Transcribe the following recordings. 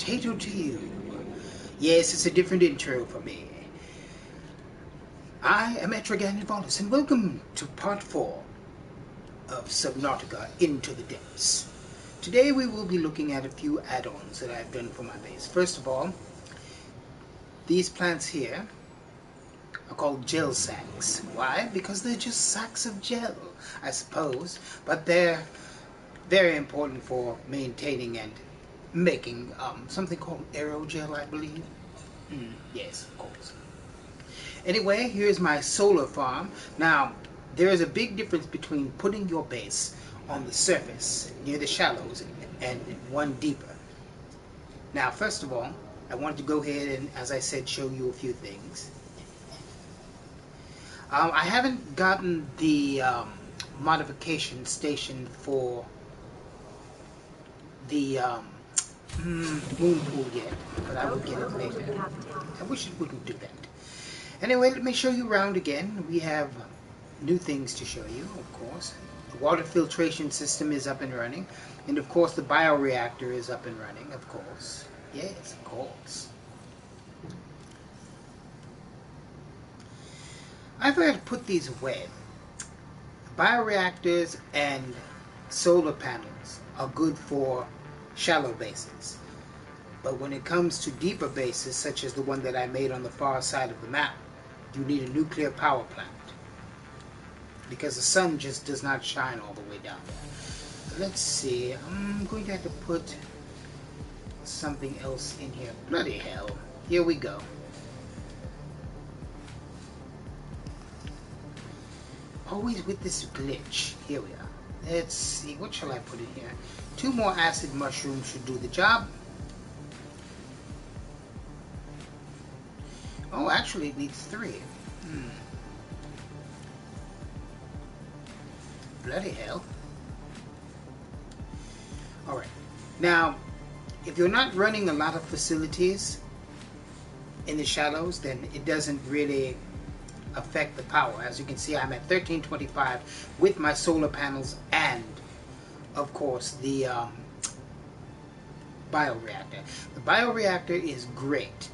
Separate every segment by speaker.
Speaker 1: potato to you. Yes, it's a different intro for me. I am Etrigan Evolus, and welcome to part 4 of Subnautica Into the Depths. Today we will be looking at a few add-ons that I've done for my base. First of all, these plants here are called gel sacks. Why? Because they're just sacks of gel, I suppose, but they're very important for maintaining and making something called aerogel, I believe. Yes, of course. Anyway, here's my solar farm. Now, there is a big difference between putting your base on the surface near the shallows and one deeper. Now, first of all, I wanted to go ahead and, as I said, show you a few things. I haven't gotten the modification station for the moon pool yet, but I will get it later. I wish it wouldn't do that. Anyway, let me show you around again. We have new things to show you, of course. The water filtration system is up and running, and of course the bioreactor is up and running, of course. Yes, of course. I thought I'd put these away. Bioreactors and solar panels are good for shallow bases. But when it comes to deeper bases, such as the one that I made on the far side of the map, you need a nuclear power plant. Because the sun just does not shine all the way down there. Let's see, I'm going to have to put something else in here. Bloody hell. Here we go. Always with this glitch. Here we are. Let's see, what shall I put in here? 2 more acid mushrooms should do the job. Oh, actually it needs 3. Bloody hell. Alright. Now, if you're not running a lot of facilities in the shallows, then it doesn't really affect the power. As you can see, I'm at 1325 with my solar panels and, of course, the bioreactor. The bioreactor is great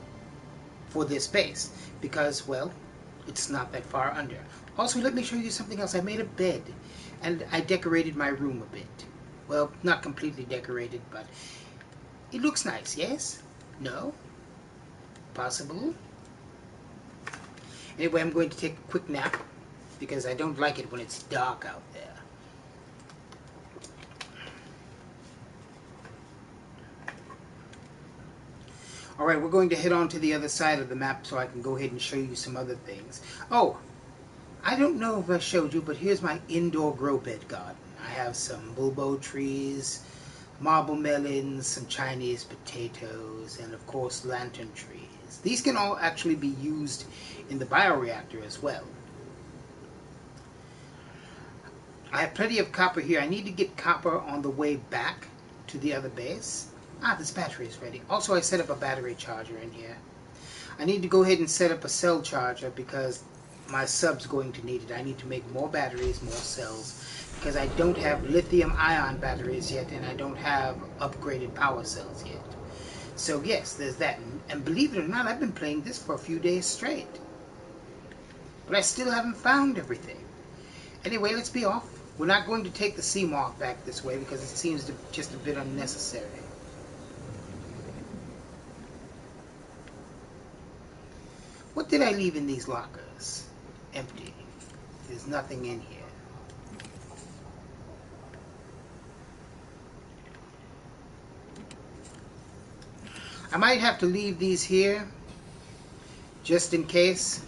Speaker 1: for this base because, well, it's not that far under. Also, let me show you something else. I made a bed and I decorated my room a bit. Well, not completely decorated, but it looks nice, yes? No? Possible? Anyway, I'm going to take a quick nap because I don't like it when it's dark out there. Alright, we're going to head on to the other side of the map so I can go ahead and show you some other things. Oh, I don't know if I showed you, but here's my indoor grow bed garden. I have some bulbo trees, marble melons, some Chinese potatoes, and of course lantern trees. These can all actually be used in the bioreactor as well. I have plenty of copper here. I need to get copper on the way back to the other base. Ah, this battery is ready. Also, I set up a battery charger in here. I need to go ahead and set up a cell charger because my sub's going to need it. I need to make more batteries, more cells, because I don't have lithium-ion batteries yet, and I don't have upgraded power cells yet. So yes, there's that. And believe it or not, I've been playing this for a few days straight. But I still haven't found everything. Anyway, let's be off. We're not going to take the sea moth back this way because it seems just a bit unnecessary. What did I leave in these lockers? Empty. There's nothing in here. I might have to leave these here just in case.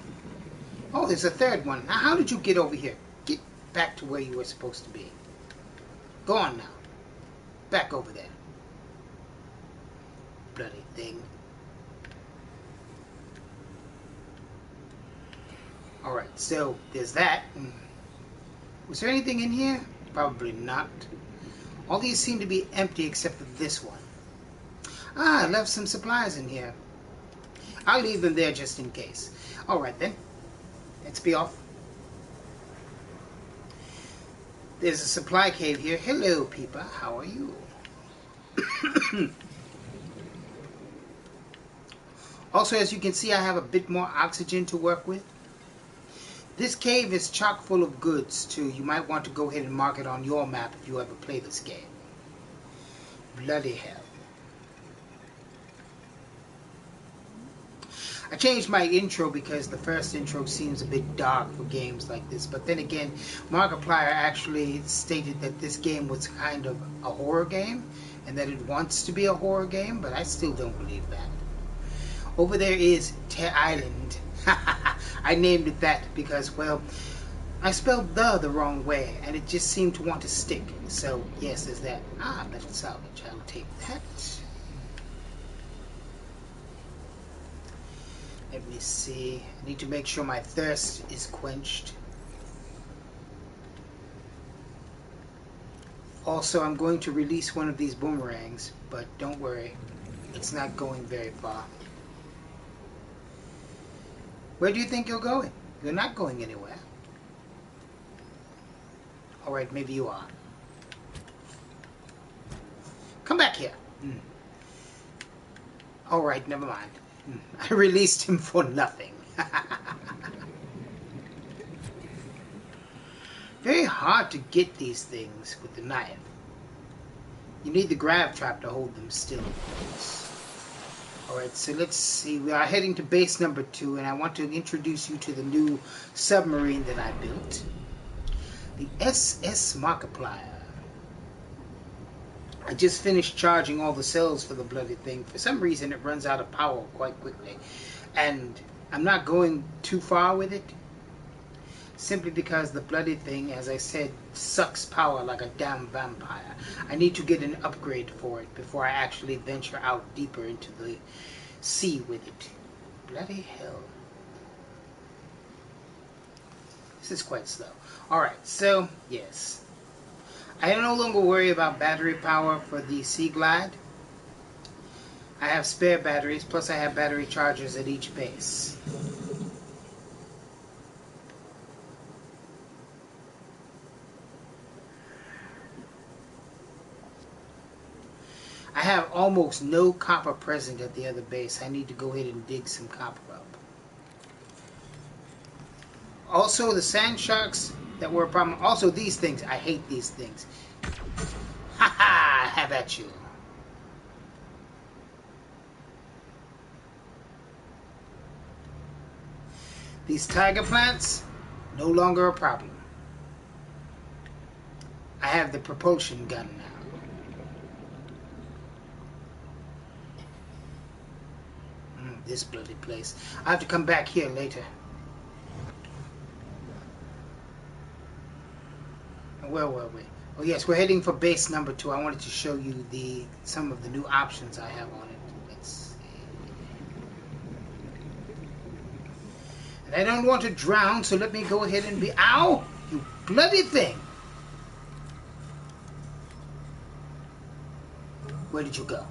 Speaker 1: Oh, there's a third one. Now, how did you get over here? Get back to where you were supposed to be. Go on now. Back over there. Bloody thing. Alright, so there's that. Was there anything in here? Probably not. All these seem to be empty except for this one. Ah, I left some supplies in here. I'll leave them there just in case. Alright then. Let's be off. There's a supply cave here. Hello, people. How are you? Also, as you can see, I have a bit more oxygen to work with. This cave is chock full of goods too. You might want to go ahead and mark it on your map if you ever play this game. Bloody hell. I changed my intro because the first intro seems a bit dark for games like this. But then again, Markiplier actually stated that this game was kind of a horror game and that it wants to be a horror game, but I still don't believe that. Over there is Te Island. I named it that because, well, I spelled the wrong way and it just seemed to want to stick. So, yes, there's that. Ah, metal salvage. I'll take that. Let me see. I need to make sure my thirst is quenched. Also, I'm going to release one of these boomerangs, but don't worry, it's not going very far. Where do you think you're going? You're not going anywhere. Alright, maybe you are. Come back here. Alright, never mind. I released him for nothing. Very hard to get these things with the knife. You need the grab trap to hold them still. Alright, so let's see. We are heading to base number 2, and I want to introduce you to the new submarine that I built. The SS MARKIPLIER. I just finished charging all the cells for the bloody thing. For some reason it runs out of power quite quickly. And I'm not going too far with it. Simply because the bloody thing, as I said, sucks power like a damn vampire. I need to get an upgrade for it before I actually venture out deeper into the sea with it. Bloody hell. This is quite slow. Alright, so, yes. I no longer worry about battery power for the Sea Glide. I have spare batteries, plus I have battery chargers at each base. I have almost no copper present at the other base. I need to go ahead and dig some copper up. Also, the sand sharks that were a problem. Also, these things. I hate these things. Ha ha! Have at you. These tiger plants, no longer a problem. I have the propulsion gun now. This bloody place. I have to come back here later. Where were we? Oh yes, we're heading for base number 2. I wanted to show you some of the new options I have on it. Let's see. And I don't want to drown, so let me go ahead and be... Ow! You bloody thing! Where did you go?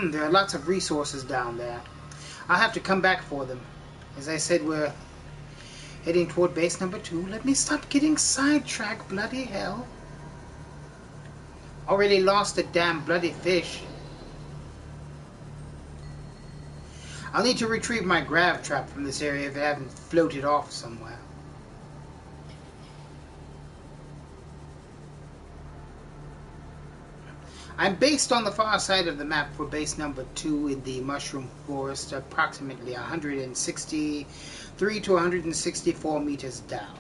Speaker 1: There are lots of resources down there. I'll have to come back for them. As I said, we're heading toward base number 2. Let me stop getting sidetracked, bloody hell. Already lost a damn bloody fish. I'll need to retrieve my grab trap from this area if it hasn't floated off somewhere. I'm based on the far side of the map for base number 2 in the Mushroom Forest, approximately 163 to 164 meters down.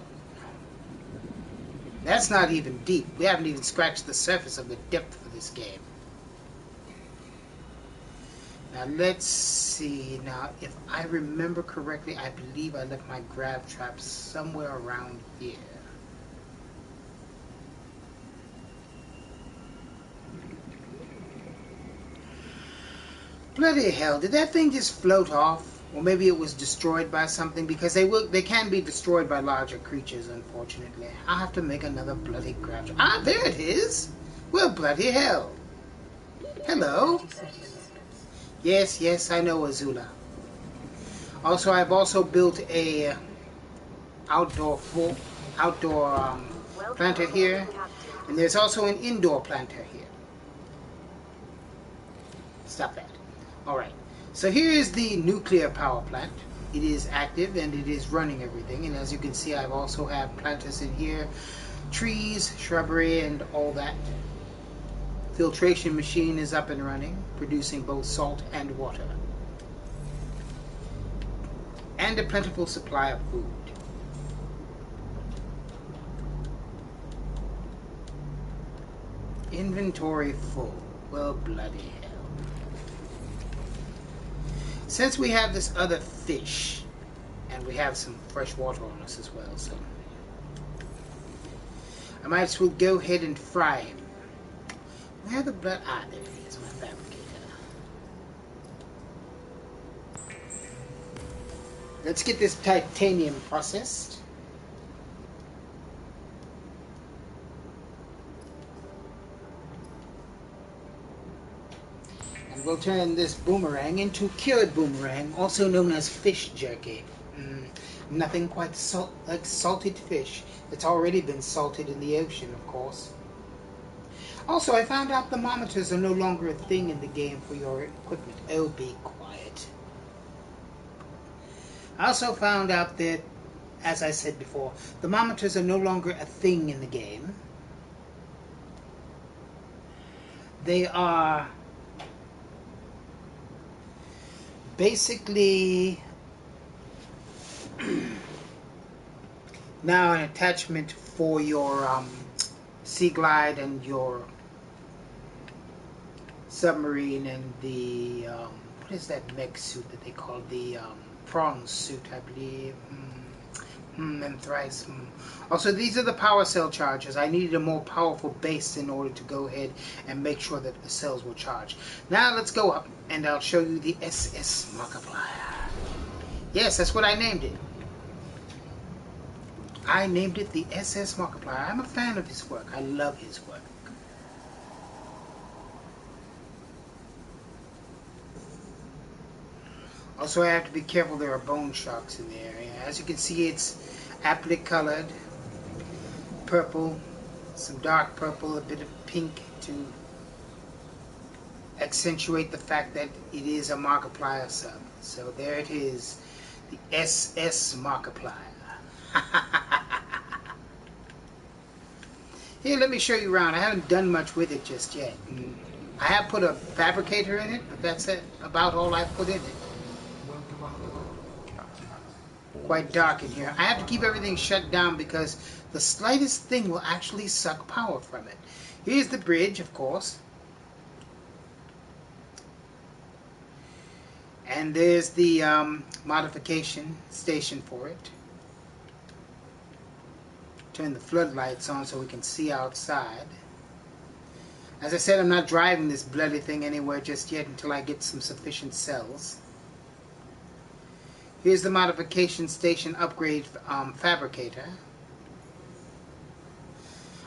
Speaker 1: That's not even deep. We haven't even scratched the surface of the depth for this game. Now let's see. Now, if I remember correctly, I believe I left my grab trap somewhere around here. Bloody hell, did that thing just float off? Or maybe it was destroyed by something, because they can be destroyed by larger creatures, unfortunately. I'll have to make another bloody grab trap. Ah, there it is! Well, bloody hell. Hello. Yes, I know Azula. Also, I've also built a outdoor outdoor planter here, and there's also an indoor planter here. Stop that. Alright, so here is the nuclear power plant. It is active and it is running everything, and as you can see, I also have planters in here, trees, shrubbery, and all that. Filtration machine is up and running, producing both salt and water, and a plentiful supply of food. Inventory full. Well, bloody hell. Since we have this other fish, and we have some fresh water on us as well, so I might as well go ahead and fry him. Where the blood? Ah, there it is, my fabricator. Let's get this titanium processed. And we'll turn this boomerang into cured boomerang, also known as fish jerky. Nothing quite like salted fish. It's already been salted in the ocean, of course. Also, I found out thermometers are no longer a thing in the game for your equipment. Oh, be quiet. I also found out that, as I said before, thermometers are no longer a thing in the game. They are basically now an attachment for your Sea Glide and your submarine and the what is that mech suit that they call the prawn suit, I believe. And thrice. Also, these are the power cell chargers. I needed a more powerful base in order to go ahead and make sure that the cells will charge. Now let's go up and I'll show you the SS Markiplier. Yes, that's what I named it. I named it the SS Markiplier. I'm a fan of his work. I love his work. Also, I have to be careful. There are bone sharks in the area. As you can see, it's aptly colored. Purple, some dark purple, a bit of pink to accentuate the fact that it is a Markiplier sub. So there it is, the SS Markiplier. Here, let me show you around. I haven't done much with it just yet. I have put a fabricator in it, but that's about all I've put in it. Quite dark in here. I have to keep everything shut down because the slightest thing will actually suck power from it. Here's the bridge, of course. And there's the modification station for it. Turn the floodlights on so we can see outside. As I said, I'm not driving this bloody thing anywhere just yet until I get some sufficient cells. Here's the modification station upgrade fabricator.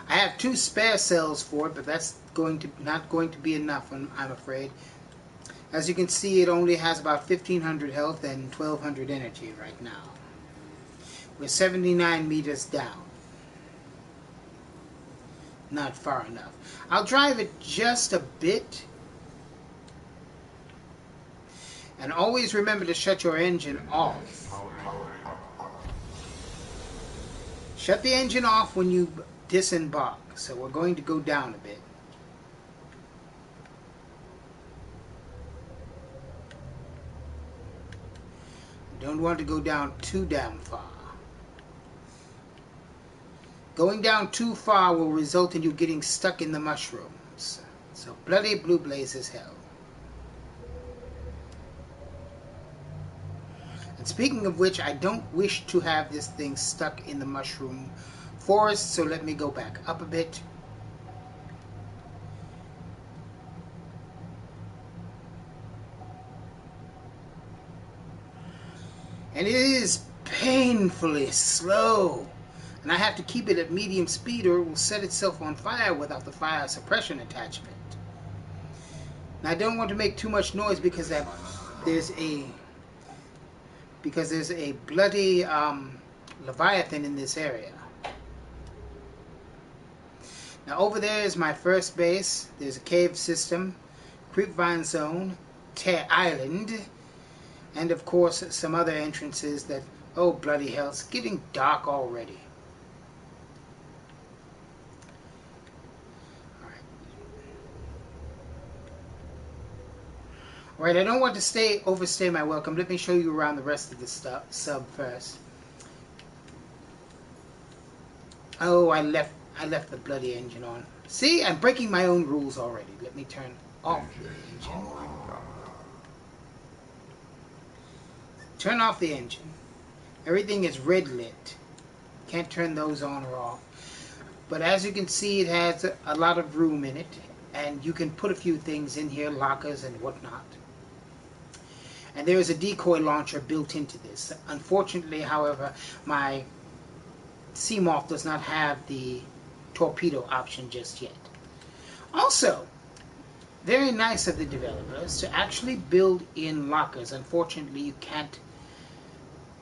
Speaker 1: I have 2 spare cells for it, but that's not going to be enough, I'm afraid. As you can see, it only has about 1,500 health and 1,200 energy right now. We're 79 meters down. Not far enough. I'll drive it just a bit. And always remember to shut your engine off. Shut the engine off when you disembark. So we're going to go down a bit. Don't want to go down too damn far. Going down too far will result in you getting stuck in the mushrooms. So bloody blue blaze as hell. And speaking of which, I don't wish to have this thing stuck in the mushroom forest, so let me go back up a bit. And it is painfully slow. And I have to keep it at medium speed or it will set itself on fire without the fire suppression attachment. Now I don't want to make too much noise because there's a bloody Leviathan in this area. Now over there is my first base. There's a cave system, creepvine zone, Tear Island, and of course some other entrances that, oh bloody hell, it's getting dark already. Alright, I don't want to overstay my welcome. Let me show you around the rest of the sub first. Oh, I left the bloody engine on. See, I'm breaking my own rules already. Let me turn off the engine. Turn off the engine. Everything is red lit. Can't turn those on or off. But as you can see, it has a lot of room in it, and you can put a few things in here, lockers and whatnot. And there is a decoy launcher built into this. Unfortunately, however, my Seamoth does not have the torpedo option just yet. Also, very nice of the developers to actually build in lockers. Unfortunately, you can't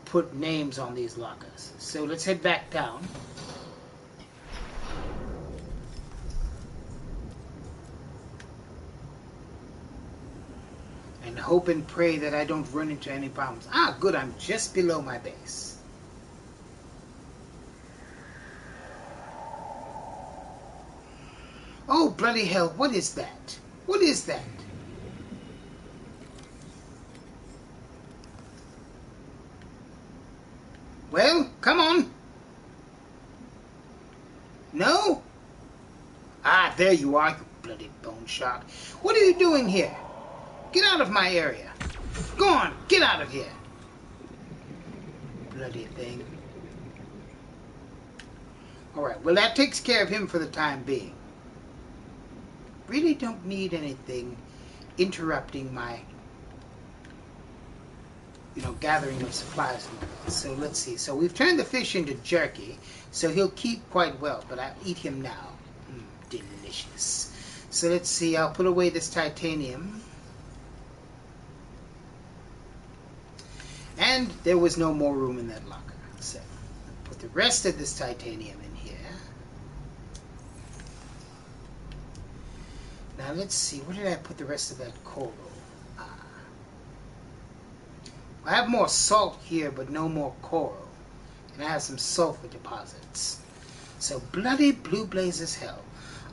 Speaker 1: put names on these lockers. So let's head back down. And hope and pray that I don't run into any problems. Ah, good, I'm just below my base. Oh, bloody hell, what is that? What is that? Well, come on. No? Ah, there you are, you bloody bone shark. What are you doing here? Get out of my area. Go on, get out of here. Bloody thing. Alright, well that takes care of him for the time being. Really don't need anything interrupting my, gathering of supplies and all that. So let's see. So we've turned the fish into jerky, so he'll keep quite well, but I'll eat him now. Delicious. So let's see, I'll put away this titanium. And there was no more room in that locker. So put the rest of this titanium in here. Now let's see, where did I put the rest of that coral? I have more salt here, but no more coral. And I have some sulfur deposits. So bloody blue blazes hell.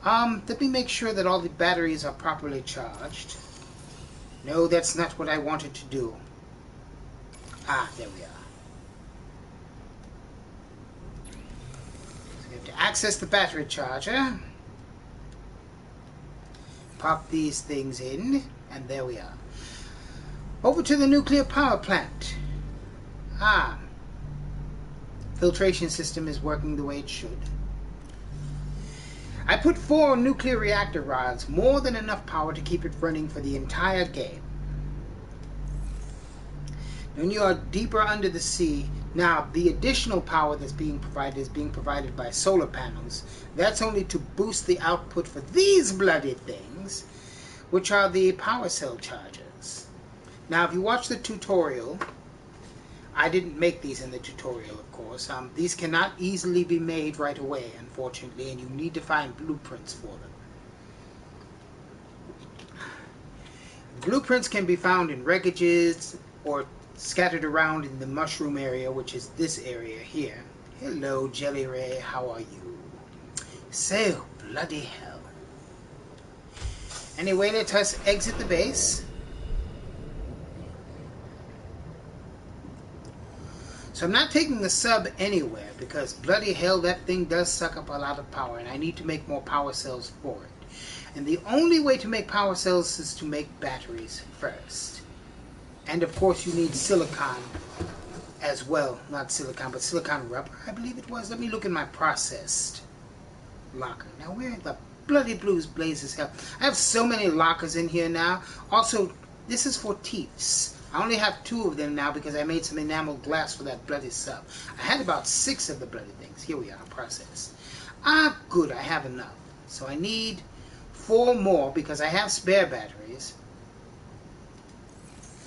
Speaker 1: Let me make sure that all the batteries are properly charged. No, that's not what I wanted to do. Ah, there we are. So we have to access the battery charger. Pop these things in, and there we are. Over to the nuclear power plant. Ah. Filtration system is working the way it should. I put 4 nuclear reactor rods, more than enough power to keep it running for the entire game. When you are deeper under the sea, now the additional power that's being provided is being provided by solar panels. That's only to boost the output for these bloody things, which are the power cell chargers. Now, if you watch the tutorial, I didn't make these in the tutorial, of course. These cannot easily be made right away, unfortunately, and you need to find blueprints for them. Blueprints can be found in wreckages or scattered around in the mushroom area, which is this area here. Hello, Jelly Ray, how are you? So, bloody hell. Anyway, let us exit the base. So I'm not taking the sub anywhere because bloody hell, that thing does suck up a lot of power, and I need to make more power cells for it. And the only way to make power cells is to make batteries first. And of course you need silicon as well. Not silicon, but silicon rubber, I believe it was. Let me look in my processed locker. Now where the bloody blues blazes hell. I have so many lockers in here now. Also, this is for teeths. I only have 2 of them now because I made some enamel glass for that bloody sub. I had about 6 of the bloody things. Here we are, processed. Ah, good, I have enough. So I need 4 more because I have spare batteries.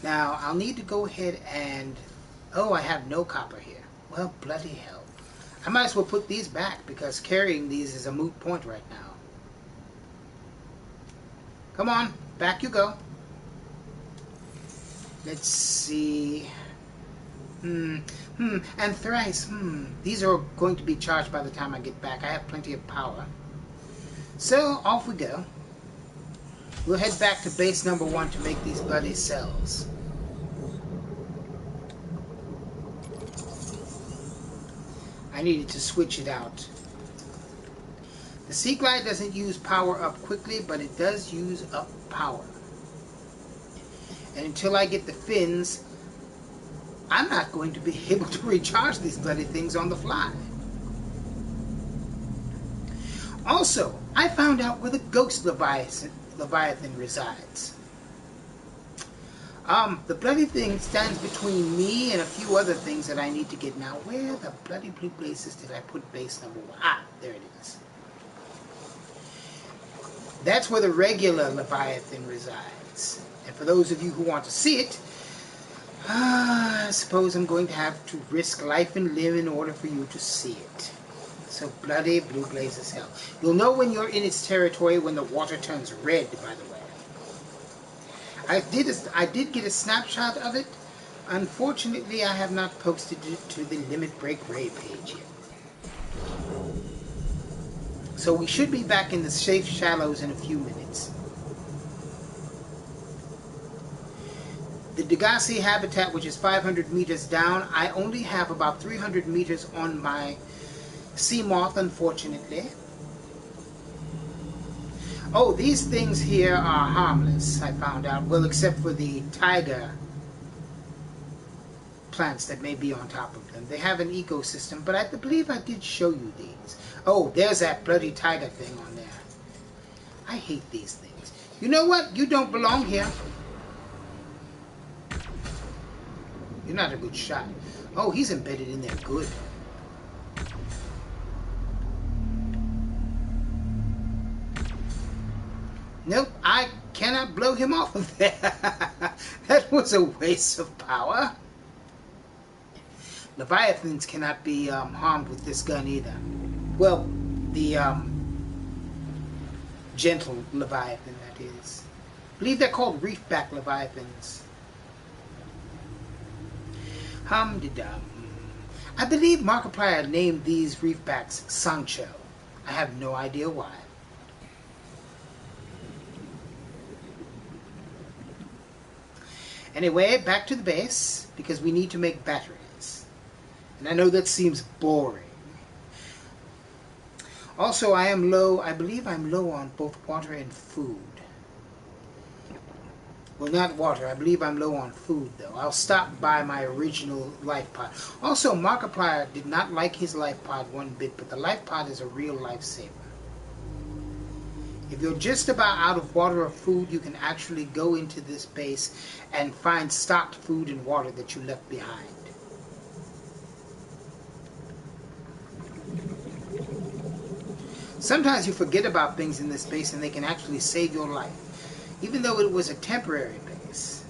Speaker 1: Now, I'll need to go ahead and... Oh, I have no copper here. Well, bloody hell. I might as well put these back because carrying these is a moot point right now. Come on, back you go. Let's see. And thrice. These are going to be charged by the time I get back. I have plenty of power. So, off we go. We'll head back to base number 1 to make these bloody cells. I needed to switch it out. The Sea Glide doesn't use power up quickly, but it does use up power. And until I get the fins, I'm not going to be able to recharge these bloody things on the fly. Also, I found out where the ghost Leviathan resides. The bloody thing stands between me and a few other things that I need to get. Now, where the bloody blue places did I put base number 1? Ah, there it is. That's where the regular Leviathan resides. And for those of you who want to see it, I suppose I'm going to have to risk life and limb in order for you to see it. So bloody blue blazes hell. You'll know when you're in its territory when the water turns red, by the way. I did get a snapshot of it. Unfortunately, I have not posted it to the Limit Break Ray page yet. So we should be back in the safe shallows in a few minutes. The Degassi habitat, which is 500 meters down, I only have about 300 meters on my sea moth, unfortunately. Oh, these things here are harmless, I found out. Well, except for the tiger plants that may be on top of them. They have an ecosystem, but I believe I did show you these. Oh, there's that bloody tiger thing on there. I hate these things. You know what? You don't belong here. You're not a good shot. Oh, he's embedded in there good. Nope, I cannot blow him off of there. That was a waste of power. Leviathans cannot be harmed with this gun either. Well, the gentle Leviathan, that is. I believe they're called reefback Leviathans. Hum-de-dum. I believe Markiplier named these reefbacks Sancho. I have no idea why. Anyway, back to the base, because we need to make batteries. And I know that seems boring. Also, I believe I'm low on both water and food. Well, not water. I believe I'm low on food, though. I'll stop by my original life pod. Also, Markiplier did not like his life pod one bit, but the life pod is a real lifesaver. If you're just about out of water or food, you can actually go into this base and find stocked food and water that you left behind. Sometimes you forget about things in this base and they can actually save your life, even though it was a temporary base.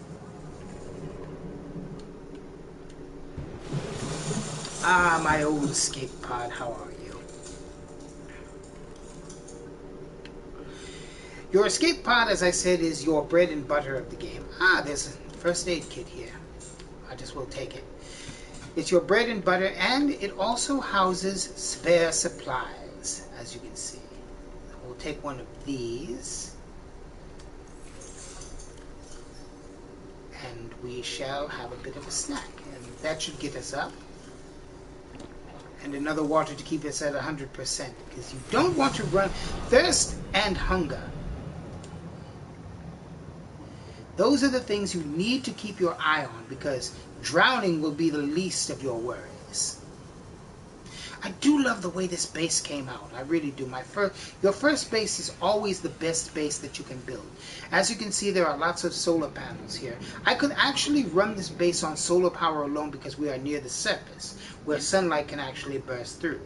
Speaker 1: Ah, my old escape pod, how are you? Your escape pod, as I said, is your bread and butter of the game. Ah, there's a first aid kit here. I just will take it. It's your bread and butter, and it also houses spare supplies, as you can see. We'll take one of these, and we shall have a bit of a snack, and that should get us up. And another water to keep us at 100%, because you don't want to run thirst and hunger. Those are the things you need to keep your eye on, because drowning will be the least of your worries. I do love the way this base came out. I really do. Your first base is always the best base that you can build. As you can see, there are lots of solar panels here. I could actually run this base on solar power alone because we are near the surface, where sunlight can actually burst through.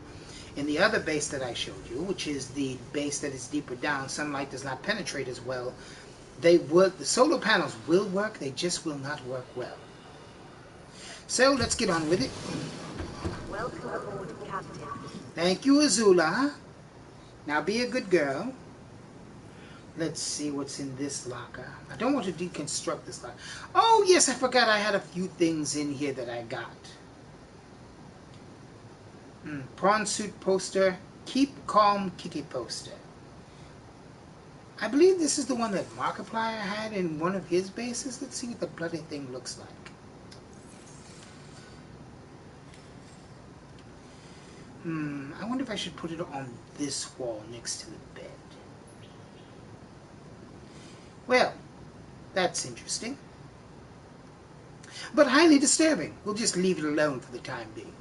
Speaker 1: In the other base that I showed you, which is the base that is deeper down, sunlight does not penetrate as well. The solar panels will work, they just will not work well. So let's get on with it.
Speaker 2: Welcome aboard, Captain.
Speaker 1: Thank you, Azula. Now be a good girl. Let's see what's in this locker. I don't want to deconstruct this locker. Oh, yes, I forgot I had a few things in here that I got. Prawn suit poster. Keep calm kitty poster. I believe this is the one that Markiplier had in one of his bases. Let's see what the bloody thing looks like. I wonder if I should put it on this wall next to the bed. Well, that's interesting. But highly disturbing. We'll just leave it alone for the time being.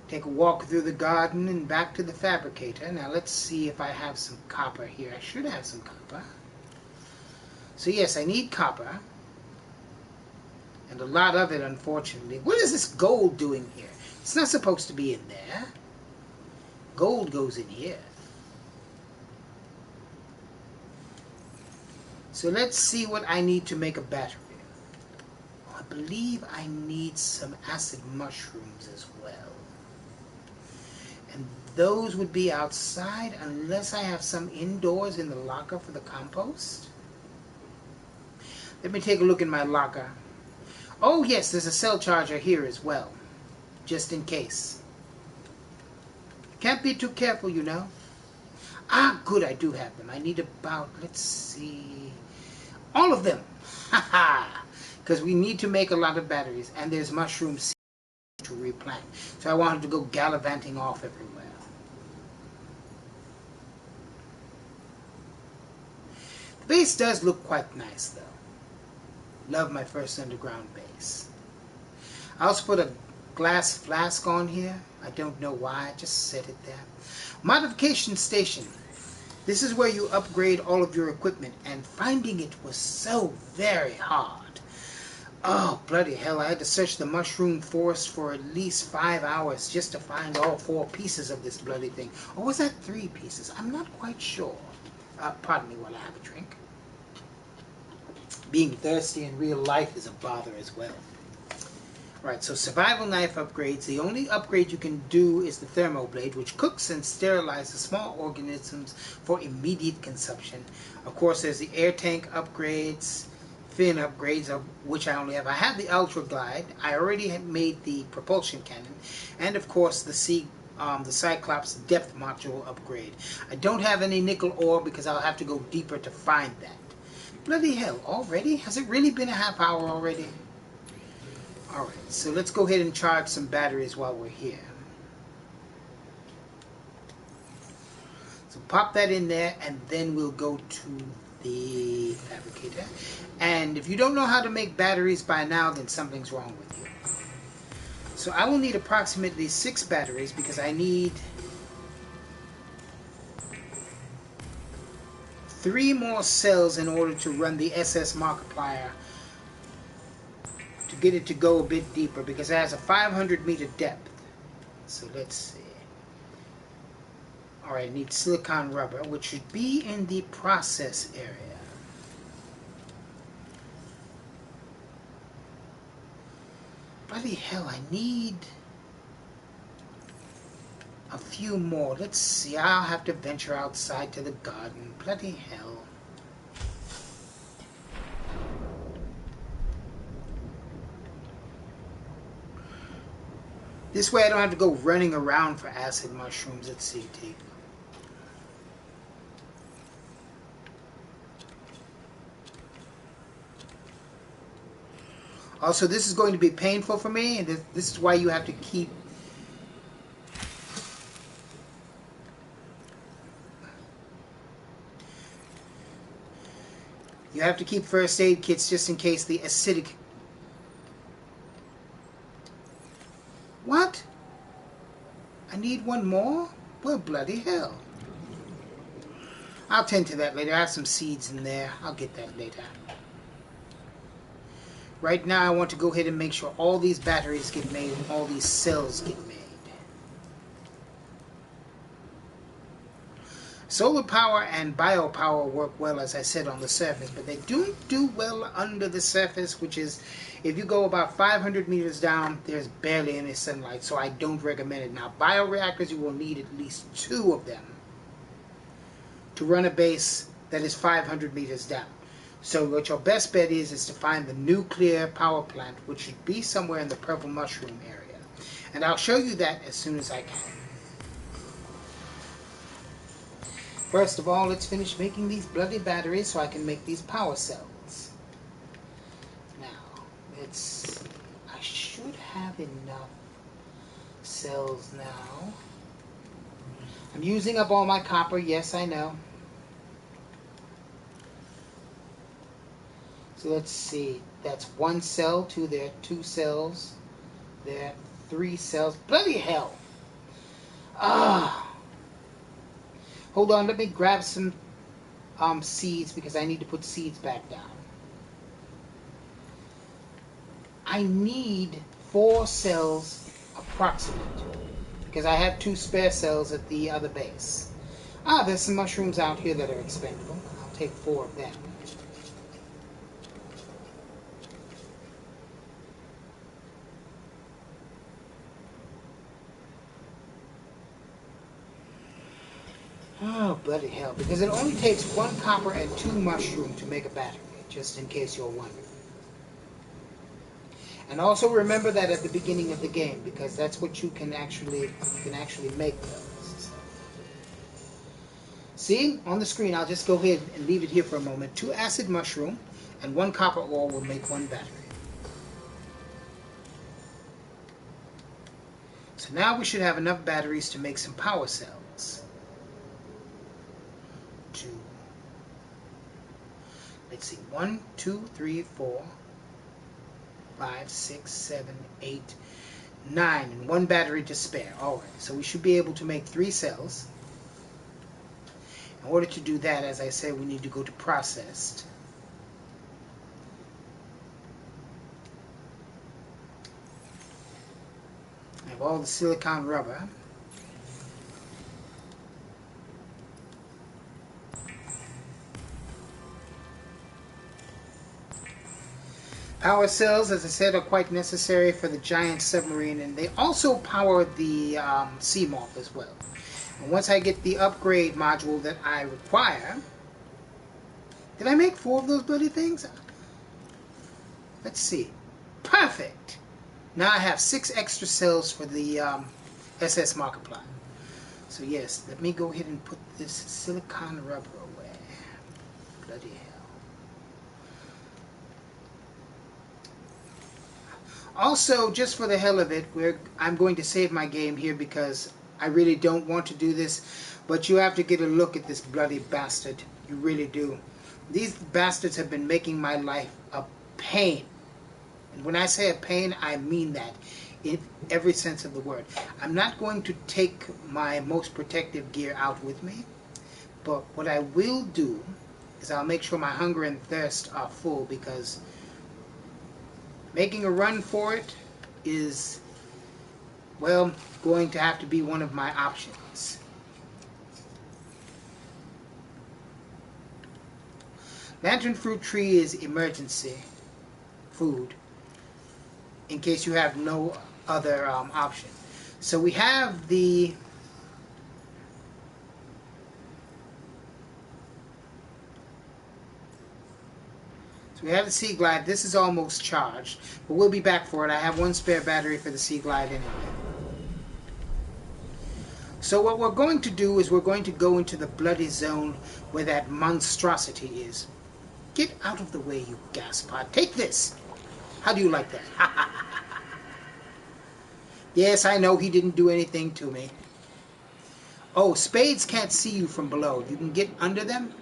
Speaker 1: Take a walk through the garden and back to the fabricator. Now let's see if I have some copper here. I should have some copper. So yes, I need copper. And a lot of it, unfortunately. What is this gold doing here? It's not supposed to be in there. Gold goes in here. So let's see what I need to make a battery. Oh, I believe I need some acid mushrooms as well. And those would be outside unless I have some indoors in the locker for the compost. Let me take a look in my locker. Oh yes, there's a cell charger here as well. Just in case. Can't be too careful, you know. Ah, good, I do have them. I need about, let's see, all of them. Haha. Because we need to make a lot of batteries. And there's mushroom seeds to replant. So I wanted to go gallivanting off everywhere. The base does look quite nice, though. Love my first underground base. I also put a glass flask on here. I don't know why. I just set it there. Modification station. This is where you upgrade all of your equipment, and finding it was so very hard. Oh, bloody hell, I had to search the mushroom forest for at least 5 hours just to find all 4 pieces of this bloody thing. Or was that 3 pieces? I'm not quite sure. Pardon me while I have a drink. Being thirsty in real life is a bother as well. Right, so survival knife upgrades. The only upgrade you can do is the thermo blade, which cooks and sterilizes small organisms for immediate consumption. Of course, there's the air tank upgrades, fin upgrades, of which I only have. I have the ultra glide. I already have made the propulsion cannon, and of course the Cyclops depth module upgrade. I don't have any nickel ore because I'll have to go deeper to find that. Bloody hell, already? Has it really been a half hour already? Alright, so let's go ahead and charge some batteries while we're here. So pop that in there, and then we'll go to the fabricator. And if you don't know how to make batteries by now, then something's wrong with you. So I will need approximately 6 batteries because I need 3 more cells in order to run the SS MARKIPLIER, to get it to go a bit deeper, because it has a 500-meter depth. So let's see. Alright, I need silicon rubber, which should be in the process area. Bloody hell, I need a few more. Let's see, I'll have to venture outside to the garden. Bloody hell. This way I don't have to go running around for acid mushrooms at CT. Also, this is going to be painful for me, and this is why you have to keep first aid kits just in case the acidic. What? I need one more? Well, bloody hell. I'll tend to that later. I have some seeds in there. I'll get that later. Right now, I want to go ahead and make sure all these batteries get made and all these cells get made. Solar power and biopower work well, as I said, on the surface, but they don't do well under the surface, which is, if you go about 500 meters down, there's barely any sunlight, so I don't recommend it. Now, bioreactors, you will need at least 2 of them to run a base that is 500 meters down. So what your best bet is to find the nuclear power plant, which should be somewhere in the purple mushroom area. And I'll show you that as soon as I can. First of all, let's finish making these bloody batteries so I can make these power cells. Now, I should have enough cells now. I'm using up all my copper, yes, I know. So let's see, that's one cell, two there, two cells, there, three cells. Bloody hell! Hold on, let me grab some seeds because I need to put seeds back down. I need 4 cells approximate because I have 2 spare cells at the other base. There's some mushrooms out here that are expendable. I'll take 4 of them. Oh, bloody hell, because it only takes 1 copper and 2 mushroom to make a battery, just in case you're wondering. And also remember that at the beginning of the game, because that's what you can actually make those. See, on the screen, I'll just go ahead and leave it here for a moment. 2 acid mushroom and 1 copper ore will make 1 battery. So now we should have enough batteries to make some power cells. Let's see, 1, 2, 3, 4, 5, 6, 7, 8, 9, and 1 battery to spare. Alright, so we should be able to make 3 cells. In order to do that, as I said, we need to go to processed. I have all the silicon rubber. Power cells, as I said, are quite necessary for the giant submarine, and they also power the sea moth as well. And once I get the upgrade module that I require... Did I make 4 of those bloody things? Let's see. Perfect! Now I have 6 extra cells for the SS MARKIPLIER. So yes, let me go ahead and put this silicon rubber away. Bloody hell. Also, just for the hell of it, I'm going to save my game here because I really don't want to do this, but you have to get a look at this bloody bastard. You really do. These bastards have been making my life a pain. And when I say a pain, I mean that in every sense of the word. I'm not going to take my most protective gear out with me, but what I will do is I'll make sure my hunger and thirst are full, because making a run for it is, well, going to have to be one of my options. Lantern fruit tree is emergency food in case you have no other option. So we have the Sea Glide. This is almost charged, but we'll be back for it. I have 1 spare battery for the Sea Glide anyway. So what we're going to do is we're going to go into the bloody zone where that monstrosity is. Get out of the way, you gaspot. Take this. How do you like that? Yes, I know he didn't do anything to me. Oh, spades can't see you from below. You can get under them.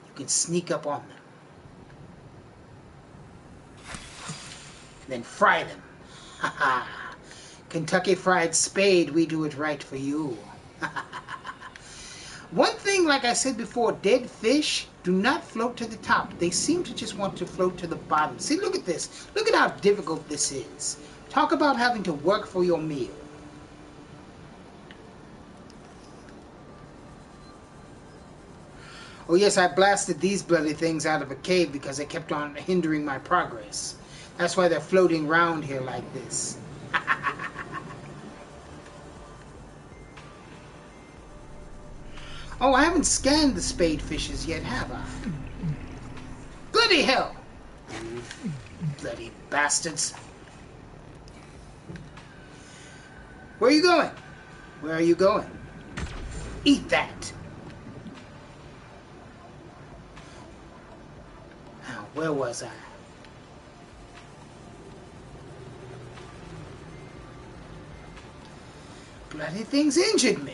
Speaker 1: You can sneak up on them. Then fry them. Ha ha. Kentucky Fried Spade, we do it right for you. One thing, like I said before, dead fish do not float to the top. They seem to just want to float to the bottom. See, look at this. Look at how difficult this is. Talk about having to work for your meal. Oh yes, I blasted these bloody things out of a cave because they kept on hindering my progress. That's why they're floating around here like this. Oh, I haven't scanned the spade fishes yet, have I? Bloody hell! You bloody bastards. Where are you going? Where are you going? Eat that! Now, where was I? Bloody things injured me.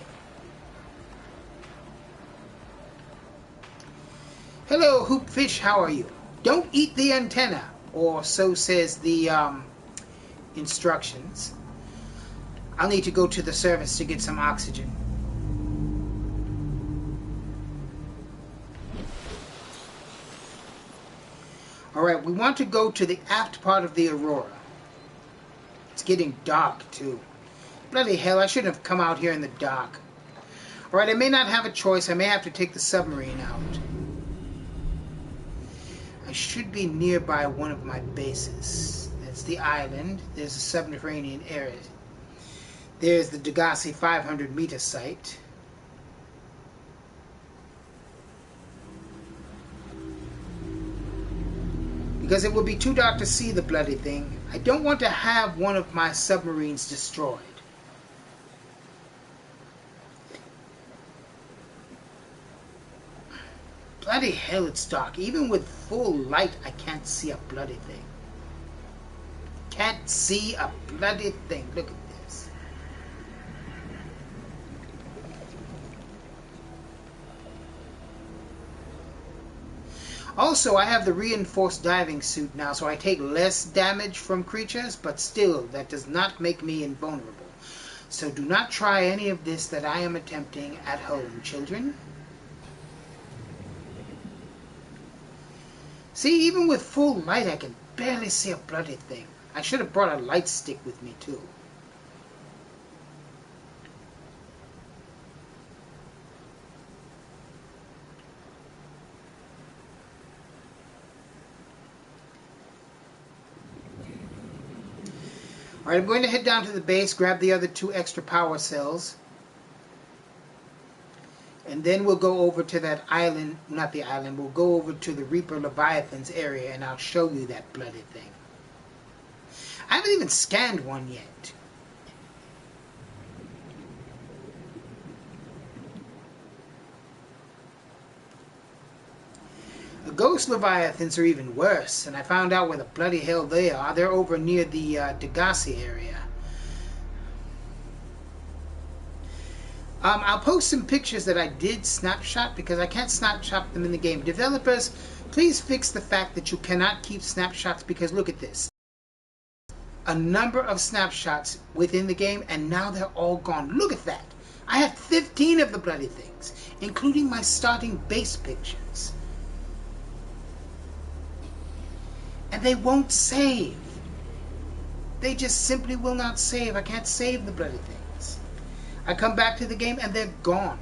Speaker 1: Hello, hoopfish, how are you? Don't eat the antenna, or so says the instructions. I'll need to go to the surface to get some oxygen. Alright, we want to go to the aft part of the Aurora. It's getting dark, too. Bloody hell, I shouldn't have come out here in the dark. Alright, I may not have a choice. I may have to take the submarine out. I should be nearby one of my bases. That's the island. There's a subterranean area. There's the Degassi 500-meter site. Because it would be too dark to see the bloody thing. I don't want to have one of my submarines destroyed. Bloody hell, it's dark. Even with full light, I can't see a bloody thing. Can't see a bloody thing. Look at this. Also, I have the reinforced diving suit now, so I take less damage from creatures, but still, that does not make me invulnerable. So do not try any of this that I am attempting at home, children. See, even with full light, I can barely see a bloody thing. I should have brought a light stick with me, too. Alright, I'm going to head down to the base, grab the other 2 extra power cells. And then we'll go over to that island, not the island, we'll go over to the Reaper Leviathans area and I'll show you that bloody thing. I haven't even scanned one yet. The Ghost Leviathans are even worse, and I found out where the bloody hell they are. They're over near the Degassi area. I'll post some pictures that I did snapshot because I can't snapshot them in the game. Developers, please fix the fact that you cannot keep snapshots because look at this. A number of snapshots within the game and now they're all gone. Look at that. I have 15 of the bloody things, including my starting base pictures. And they won't save. They just simply will not save. I can't save the bloody things. I come back to the game and they're gone.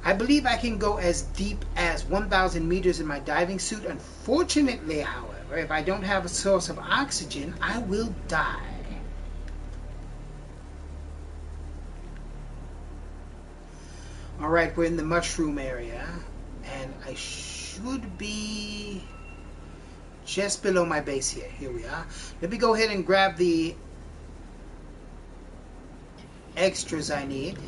Speaker 1: I believe I can go as deep as 1,000 meters in my diving suit. Unfortunately, however, if I don't have a source of oxygen, I will die. Alright, we're in the mushroom area, and I should be just below my base here. Here we are. Let me go ahead and grab the extras I need.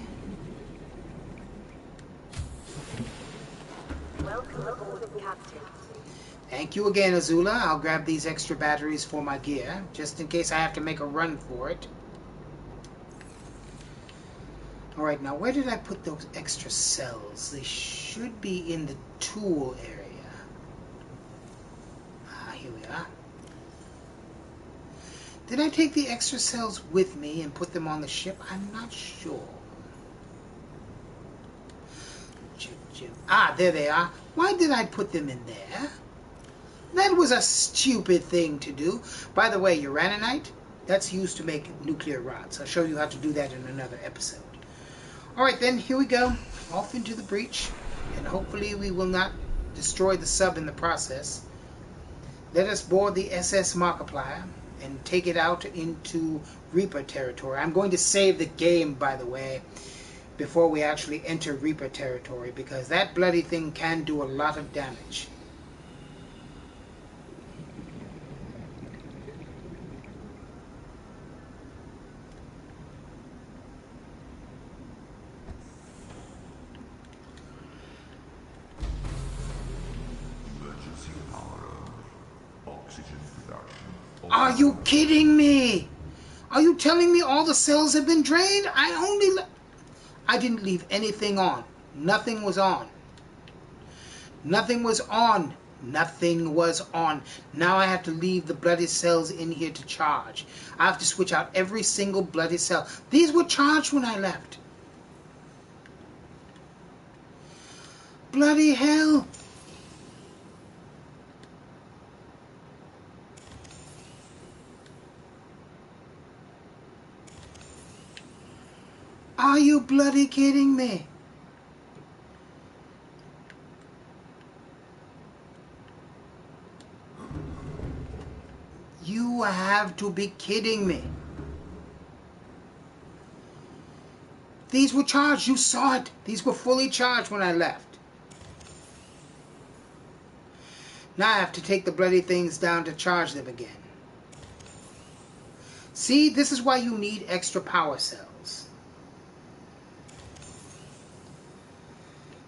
Speaker 2: Welcome aboard, Captain.
Speaker 1: Thank you again, Azula. I'll grab these extra batteries for my gear, just in case I have to make a run for it. Alright, now where did I put those extra cells? They should be in the tool area. Here we are. Did I take the extra cells with me and put them on the ship? I'm not sure. Ah, there they are. Why did I put them in there? That was a stupid thing to do. By the way, uraninite, that's used to make nuclear rods. I'll show you how to do that in another episode. Alright then, here we go. Off into the breach. And hopefully we will not destroy the sub in the process. Let us board the SS MARKIPLIER and take it out into Reaper territory. I'm going to save the game, by the way, before we actually enter Reaper territory, because that bloody thing can do a lot of damage. Are you kidding me? Are you telling me all the cells have been drained? I didn't leave anything on. Nothing was on. Nothing was on. Nothing was on. Now I have to leave the bloody cells in here to charge. I have to switch out every single bloody cell. These were charged when I left. Bloody hell. Are you bloody kidding me? You have to be kidding me. These were charged. You saw it. These were fully charged when I left. Now I have to take the bloody things down to charge them again. See, this is why you need extra power cells.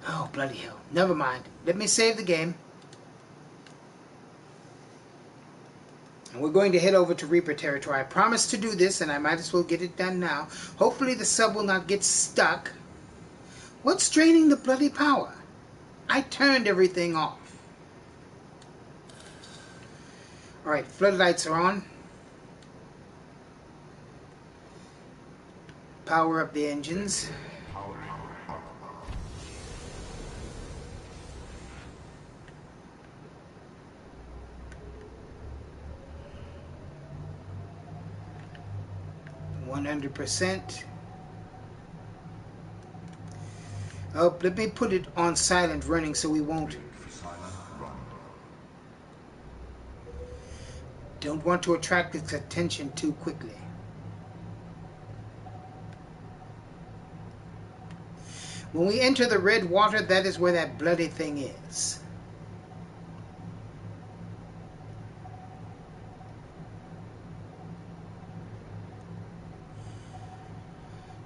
Speaker 1: Oh, bloody hell. Never mind. Let me save the game. And we're going to head over to Reaper territory. I promised to do this, and I might as well get it done now. Hopefully the sub will not get stuck. What's draining the bloody power? I turned everything off. Alright, floodlights are on. Power up the engines. %. Oh, let me put it on silent running so we won't. Don't want to attract its attention too quickly. When we enter the red water, that is where that bloody thing is.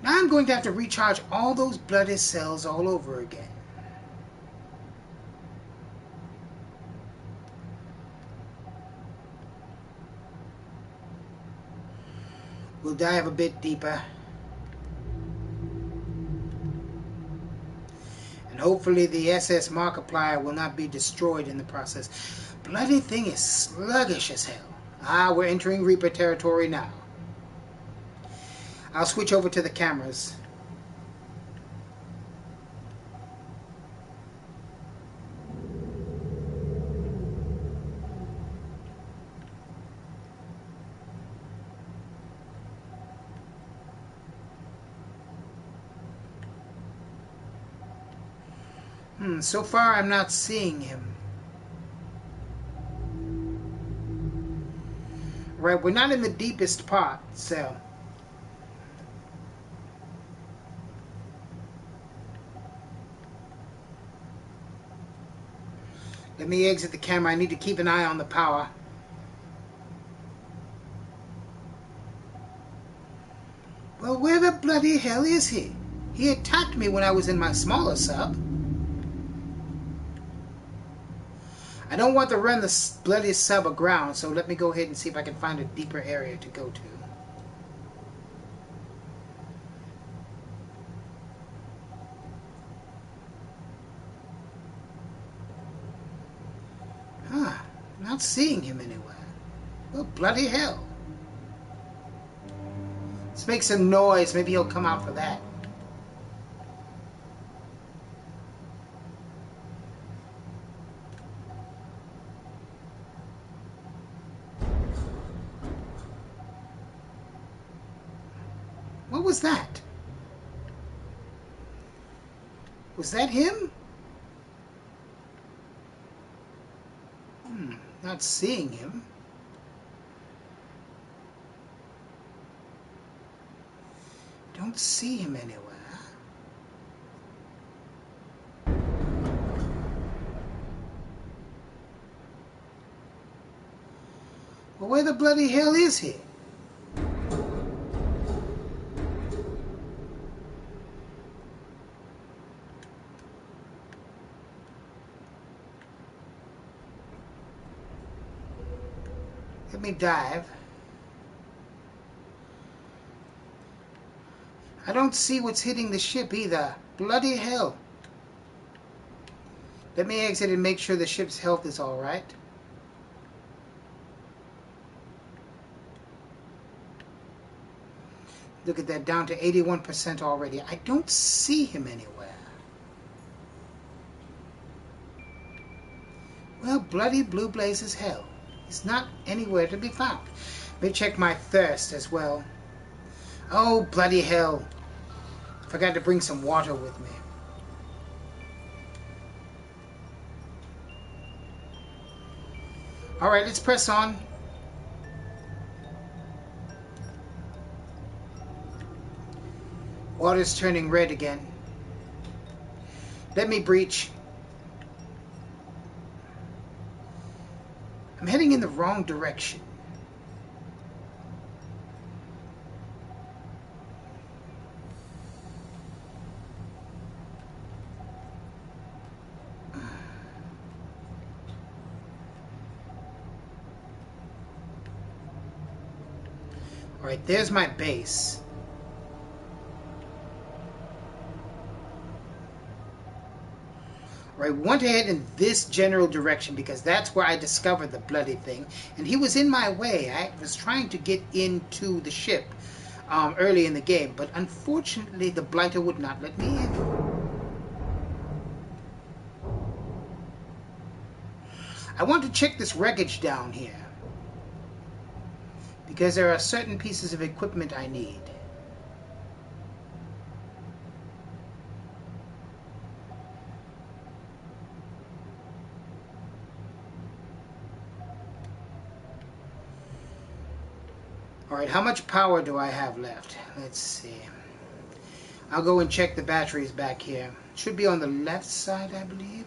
Speaker 1: Now I'm going to have to recharge all those bloody cells all over again. We'll dive a bit deeper. And hopefully the SS MARKIPLIER will not be destroyed in the process. Bloody thing is sluggish as hell. Ah, we're entering Reaper territory now. I'll switch over to the cameras. So far I'm not seeing him. Right, we're not in the deepest part, so... Let me exit the camera. I need to keep an eye on the power. Well, where the bloody hell is he? He attacked me when I was in my smaller sub. I don't want to run the bloody sub aground, so let me go ahead and see if I can find a deeper area to go to. Not seeing him anywhere. Well, bloody hell. Let's make some noise. Maybe he'll come out for that. What was that? Was that him? Not seeing him. don't see him anywhere. Well, where the bloody hell is he? Let me dive. I don't see what's hitting the ship either. Bloody hell. Let me exit and make sure the ship's health is alright. Look at that, down to 81% already. I don't see him anywhere. Well, bloody blue blazes hell. He's not anywhere to be found. Let me check my thirst as well. Oh, bloody hell. Forgot to bring some water with me. Alright, let's press on. Water's turning red again. Let me breach. I'm heading in the wrong direction. Alright, there's my base. Alright, want to head in this general direction because that's where I discovered the bloody thing. And he was in my way. I was trying to get into the ship early in the game, but unfortunately the blighter would not let me in. I want to check this wreckage down here, because there are certain pieces of equipment I need. Alright, how much power do I have left? Let's see. I'll go and check the batteries back here. Should be on the left side, I believe.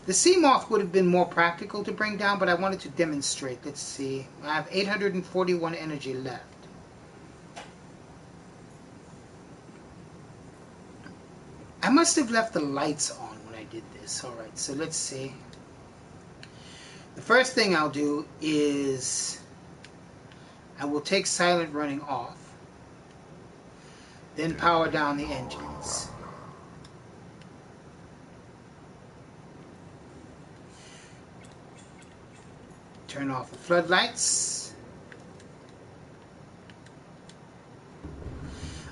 Speaker 1: The sea moth would have been more practical to bring down, but I wanted to demonstrate. Let's see. I have 841 energy left. I must have left the lights on when I did this. Alright, so let's see. The first thing I'll do is I will take silent running off, then power down the engines. Turn off the floodlights.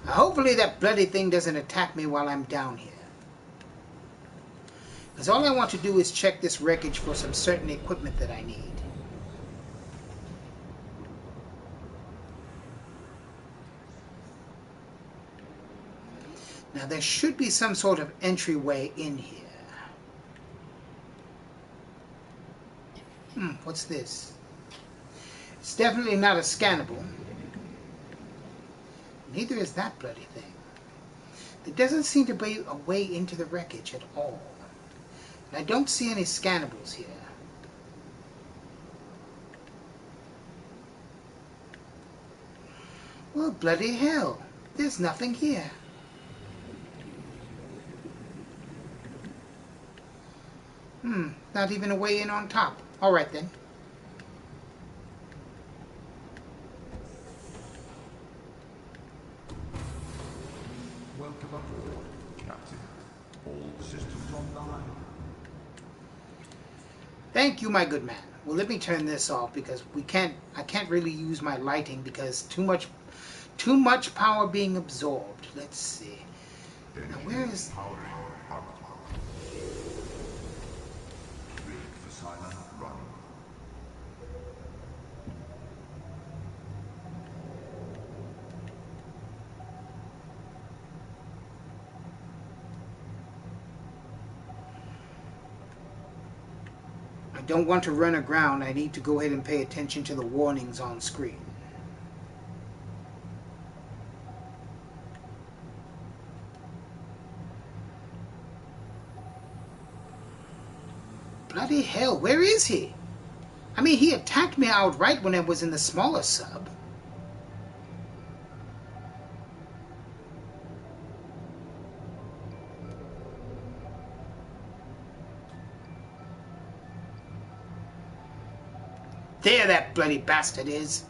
Speaker 1: Hopefully that bloody thing doesn't attack me while I'm down here. Because all I want to do is check this wreckage for some certain equipment that I need. Now there should be some sort of entryway in here. What's this? It's definitely not a scannable. Neither is that bloody thing. There doesn't seem to be a way into the wreckage at all. And I don't see any scannables here. Well, bloody hell. There's nothing here. Not even a way in on top. Alright then.
Speaker 3: Welcome aboard, Captain. All systems online.
Speaker 1: Thank you, my good man. Well, let me turn this off because I can't really use my lighting because too much power being absorbed. Let's see. Now where is
Speaker 3: Powering up. Rig for silent running.
Speaker 1: I don't want to run aground. I need to go ahead and pay attention to the warnings on screen. Bloody hell, where is he? I mean, he attacked me outright when I was in the smaller sub. There that bloody bastard is.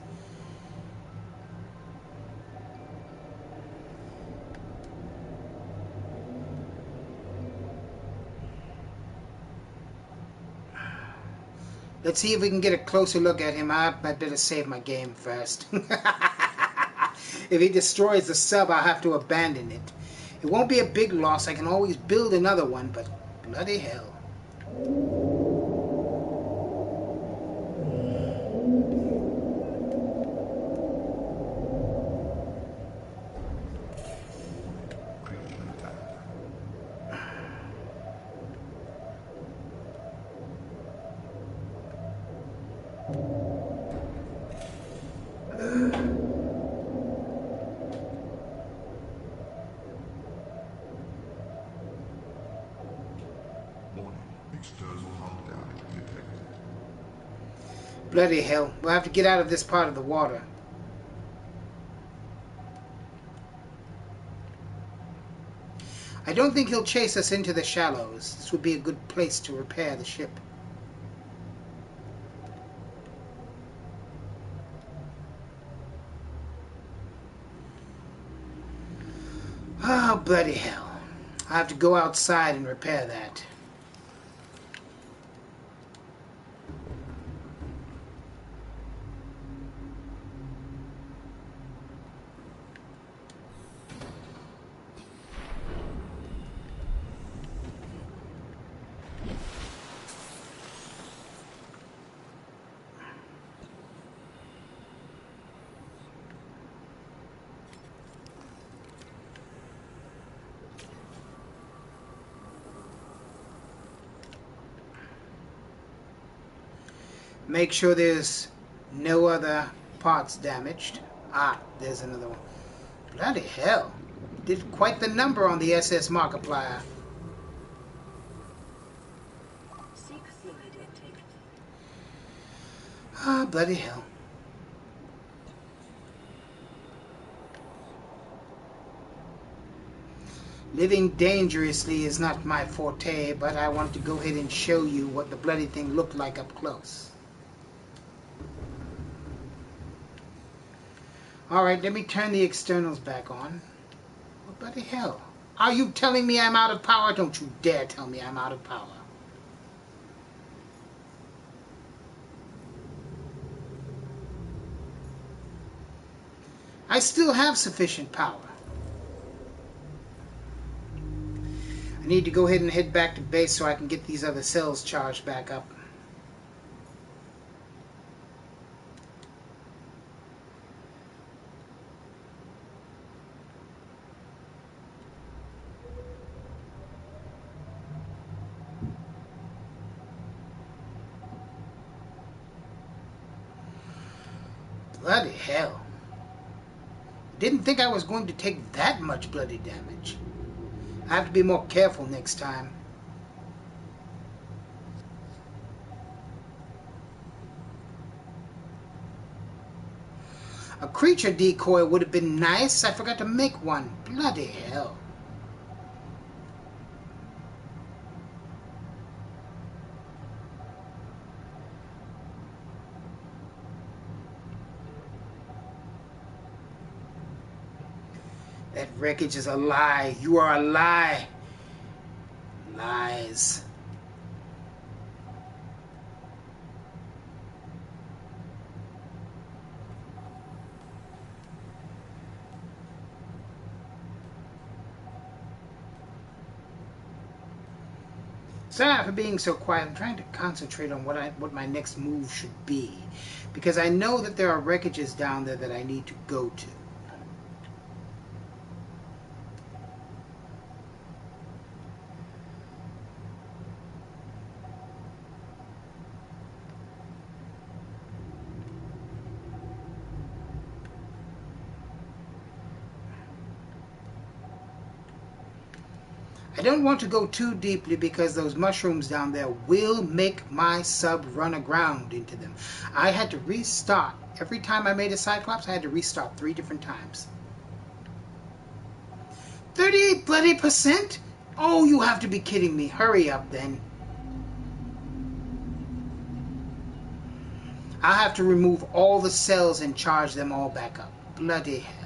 Speaker 1: Let's see if we can get a closer look at him. I better save my game first. If he destroys the sub, I'll have to abandon it. It won't be a big loss. I can always build another one, but bloody hell.
Speaker 3: Creature attack. Warning. External hull damage detected.
Speaker 1: Bloody hell. We'll have to get out of this part of the water. I don't think he'll chase us into the shallows. This would be a good place to repair the ship. Oh, bloody hell. I have to go outside and repair that. Make sure there's no other parts damaged. Ah, there's another one. Bloody hell. Did quite the number on the SS Markiplier.
Speaker 2: Seek fluid intake.
Speaker 1: Ah, bloody hell. Living dangerously is not my forte, but I want to go ahead and show you what the bloody thing looked like up close. Alright, let me turn the externals back on. What bloody hell? Are you telling me I'm out of power? Don't you dare tell me I'm out of power. I still have sufficient power. I need to go ahead and head back to base so I can get these other cells charged back up. Bloody hell. Didn't think I was going to take that much bloody damage. I have to be more careful next time. A creature decoy would have been nice. I forgot to make one. Bloody hell. That wreckage is a lie. You are a lie. Lies. Sorry for being so quiet. I'm trying to concentrate on what my next move should be, because I know that there are wreckages down there that I need to go to. I don't want to go too deeply because those mushrooms down there will make my sub run aground into them. I had to restart. Every time I made a Cyclops, I had to restart 3 different times. 38 bloody %? Oh, you have to be kidding me. Hurry up then. I'll have to remove all the cells and charge them all back up. Bloody hell.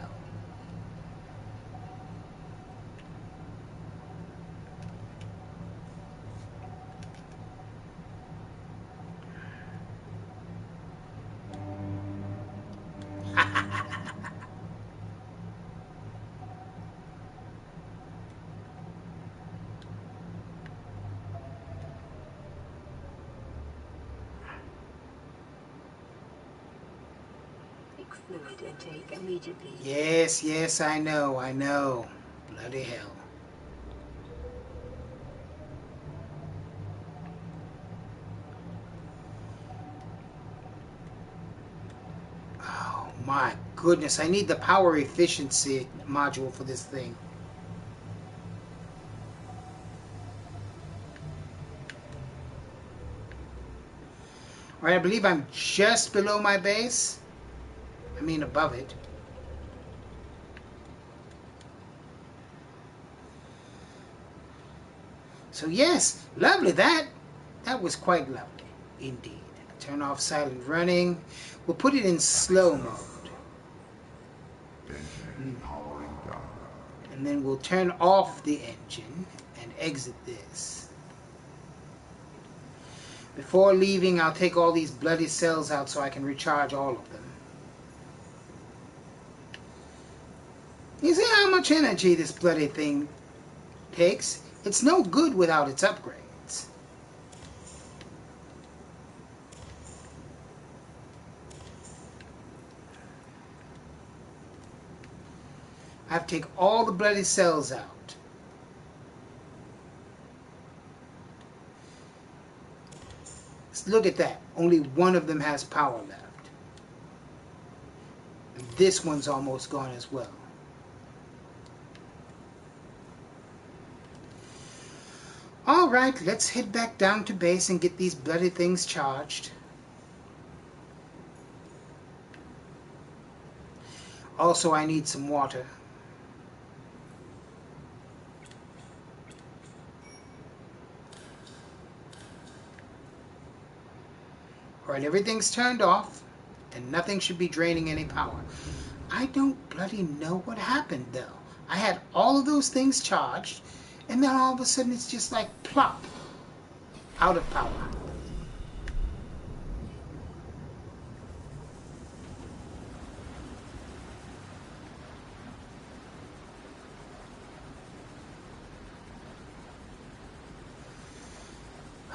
Speaker 2: Fluid intake immediately.
Speaker 1: Yes, yes, I know. Bloody hell. Oh my goodness, I need the power efficiency module for this thing. Alright, I believe I'm just below my base. I mean above it. So yes, lovely. That was quite lovely indeed. Turn off silent running. We'll put it in slow mode.
Speaker 3: Engine powering down.
Speaker 1: And then we'll turn off the engine and exit this. Before leaving, I'll take all these bloody cells out so I can recharge all of them. You see how much energy this bloody thing takes? It's no good without its upgrades. I have to take all the bloody cells out. Look at that. Only one of them has power left. And this one's almost gone as well. Alright, let's head back down to base and get these bloody things charged. Also, I need some water. Alright, everything's turned off, and nothing should be draining any power. I don't bloody know what happened, though. I had all of those things charged, and then all of a sudden it's just like plop, out of power.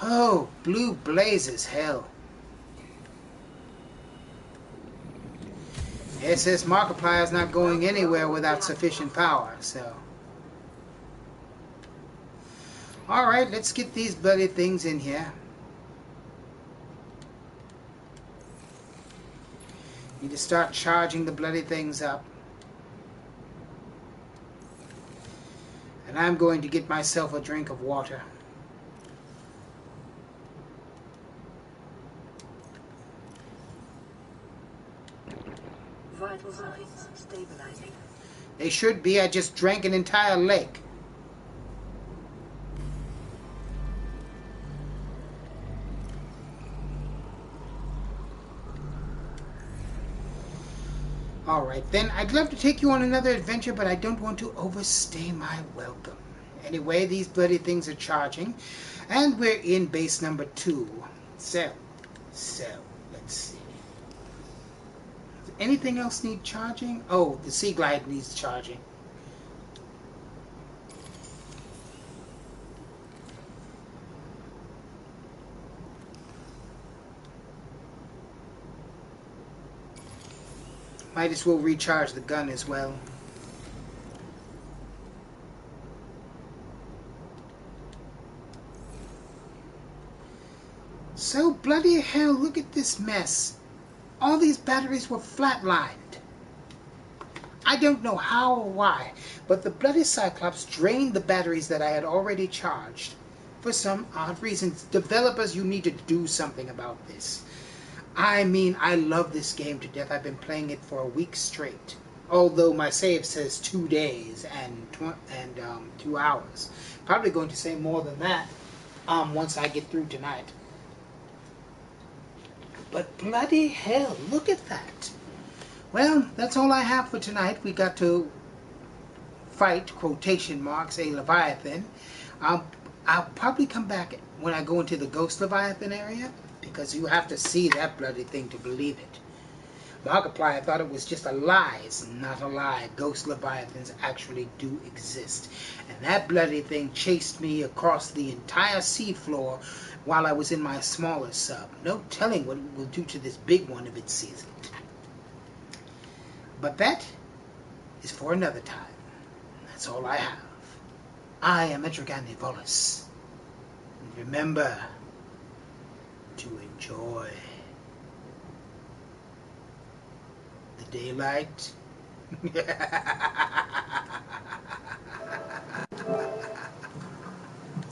Speaker 1: Oh, blue blazes, hell. SS MARKIPLIER is not going anywhere without sufficient power, so. Alright, let's get these bloody things in here. Need to start charging the bloody things up. And I'm going to get myself a drink of water.
Speaker 2: Vital signs stabilizing.
Speaker 1: They should be. I just drank an entire lake. Alright then, I'd love to take you on another adventure, but I don't want to overstay my welcome. Anyway, these bloody things are charging, and we're in base number 2. So, let's see. Does anything else need charging? Oh, the Sea Glide needs charging. Might as well recharge the gun as well. So bloody hell, look at this mess. All these batteries were flatlined. I don't know how or why, but the bloody Cyclops drained the batteries that I had already charged. For some odd reasons, developers, you need to do something about this. I mean, I love this game to death. I've been playing it for a week straight. Although my save says 2 days and 2 hours. Probably going to say more than that once I get through tonight. But bloody hell, look at that. Well, that's all I have for tonight. We got to fight, quotation marks, a Leviathan. I'll probably come back when I go into the Ghost Leviathan area, because you have to see that bloody thing to believe it. Markiplier thought it was just a lie. It's not a lie. Ghost Leviathans actually do exist. And that bloody thing chased me across the entire seafloor while I was in my smaller sub. No telling what it will do to this big one if it sees it. But that is for another time. That's all I have. I am Etragani Volus. And remember to enjoy the daylight.